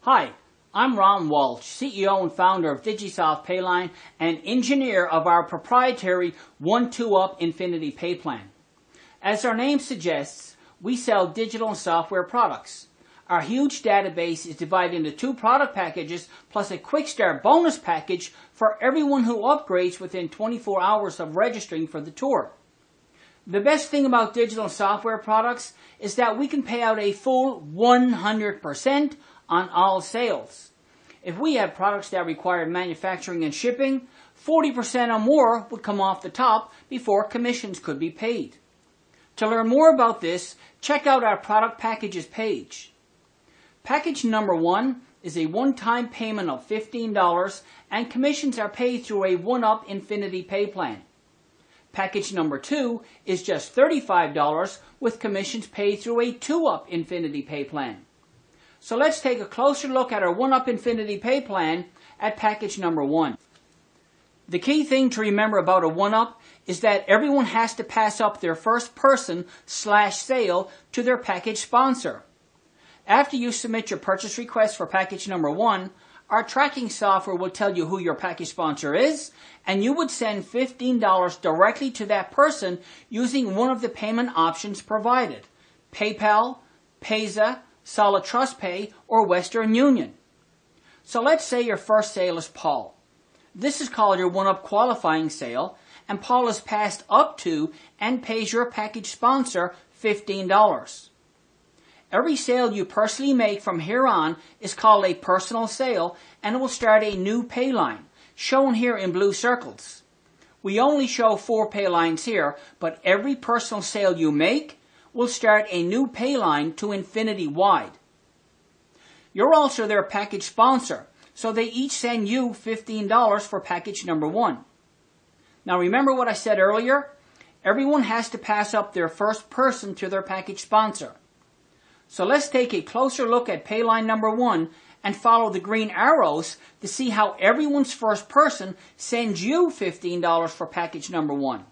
Hi, I'm Ron Walsh, CEO and founder of Digisoft Payline and engineer of our proprietary 1-2-up Infinity Pay Plan. As our name suggests, we sell digital and software products. Our huge database is divided into 2 product packages plus a quick start bonus package for everyone who upgrades within 24 hours of registering for the tour. The best thing about digital and software products is that we can pay out a full 100% on all sales. If we had products that required manufacturing and shipping, 40% or more would come off the top before commissions could be paid. To learn more about this, check out our product packages page. Package number 1 is a one-time payment of $15 and commissions are paid through a 1-up Infinity Pay Plan. Package number 2 is just $35 with commissions paid through a 2-up Infinity Pay Plan. So let's take a closer look at our 1-up Infinity Pay Plan at package number 1. The key thing to remember about a 1-up is that everyone has to pass up their first person/sale to their package sponsor. After you submit your purchase request for package number 1, our tracking software will tell you who your package sponsor is, and you would send $15 directly to that person using one of the payment options provided: PayPal, Payza, Solid Trust Pay, or Western Union. So let's say your first sale is Paul. This is called your 1-up qualifying sale, and Paul is passed up to and pays your package sponsor $15. Every sale you personally make from here on is called a personal sale, and it will start a new pay line, shown here in blue circles. We only show 4 pay lines here, but every personal sale you make will start a new pay line to infinity wide. You're also their package sponsor, so they each send you $15 for package number 1. Now remember what I said earlier? Everyone has to pass up their first person to their package sponsor. So let's take a closer look at pay line number 1 and follow the green arrows to see how everyone's first person sends you $15 for package number 1.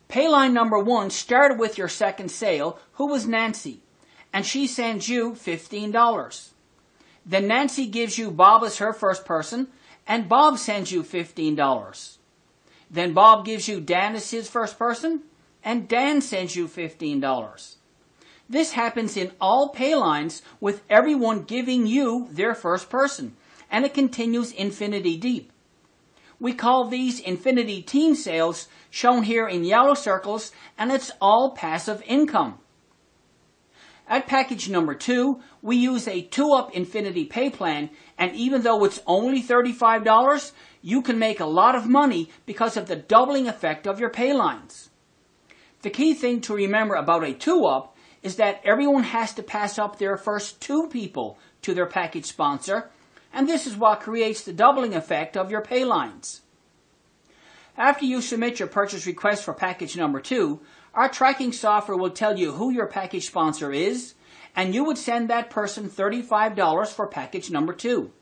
Payline number 1 started with your second sale, who was Nancy, and she sends you $15. Then Nancy gives you Bob as her first person, and Bob sends you $15. Then Bob gives you Dan as his first person, and Dan sends you $15. This happens in all pay lines with everyone giving you their first person, and it continues infinity deep. We call these infinity team sales, shown here in yellow circles, and it's all passive income. At package number 2, we use a 2-up Infinity Pay Plan, and even though it's only $35, you can make a lot of money because of the doubling effect of your pay lines. The key thing to remember about a 2-up is that everyone has to pass up their first 2 people to their package sponsor, and this is what creates the doubling effect of your pay lines. After you submit your purchase request for package number 2, our tracking software will tell you who your package sponsor is, and you would send that person $35 for package number 2.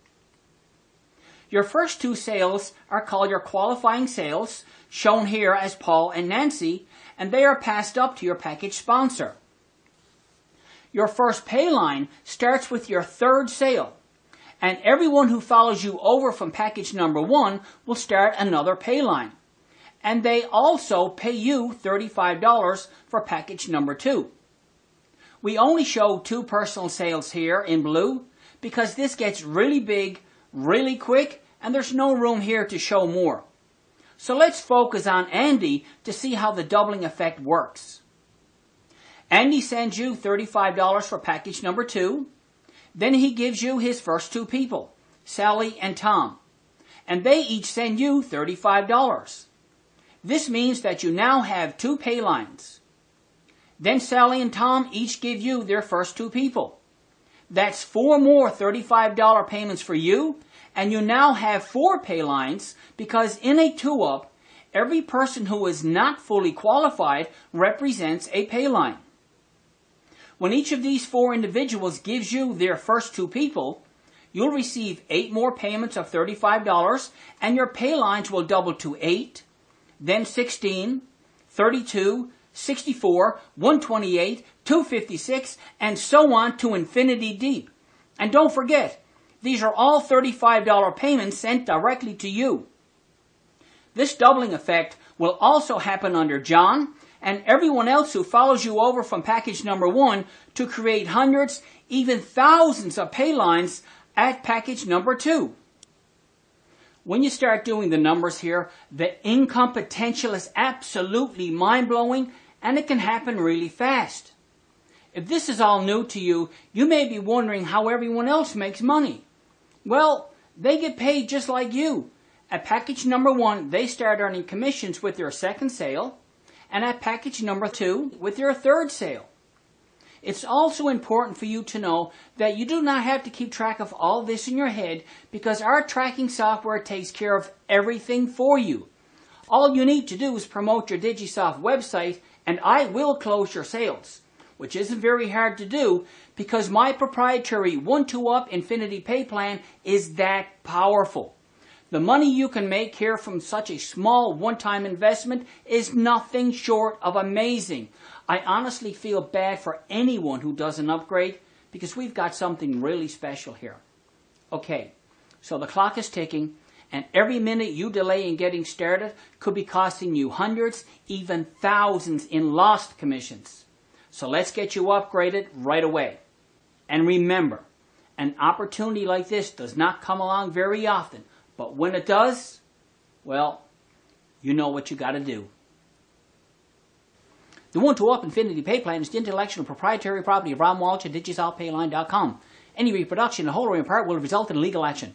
Your first 2 sales are called your qualifying sales, shown here as Paul and Nancy, and they are passed up to your package sponsor. Your first pay line starts with your 3rd sale, and everyone who follows you over from package number 1 will start another pay line. And they also pay you $35 for package number 2. We only show 2 personal sales here in blue because this gets really big, really quick, and there's no room here to show more. So let's focus on Andy to see how the doubling effect works. Andy sends you $35 for package number 2. Then he gives you his first 2 people, Sally and Tom, and they each send you $35. This means that you now have 2 pay lines. Then Sally and Tom each give you their first 2 people. That's 4 more $35 payments for you, and you now have 4 pay lines because in a 2-up, every person who is not fully qualified represents a pay line. When each of these 4 individuals gives you their first 2 people, you'll receive 8 more payments of $35, and your pay lines will double to 8, then 16, 32, 64, 128, 256, and so on to infinity deep. And don't forget, these are all $35 payments sent directly to you. This doubling effect will also happen under John and everyone else who follows you over from package number 1 to create hundreds, even thousands of paylines at package number 2. When you start doing the numbers here, the income potential is absolutely mind-blowing, and it can happen really fast. If this is all new to you, you may be wondering how everyone else makes money. Well, they get paid just like you. At package number 1, they start earning commissions with their second sale, and at package number 2, with their third sale. It's also important for you to know that you do not have to keep track of all this in your head, because our tracking software takes care of everything for you. All you need to do is promote your Digisoft website and I will close your sales, which isn't very hard to do because my proprietary 1-2-up Infinity Pay Plan is that powerful. The money you can make here from such a small one-time investment is nothing short of amazing. I honestly feel bad for anyone who does an upgrade because we've got something really special here. Okay, so the clock is ticking, and every minute you delay in getting started could be costing you hundreds, even thousands in lost commissions. So let's get you upgraded right away. And remember, an opportunity like this does not come along very often, but when it does, well, you know what you got to do. The 1-2-up Infinity Pay Plan is the intellectual proprietary property of Ron Walsh at Digisoft Payline.com. Any reproduction in whole or in part will result in legal action.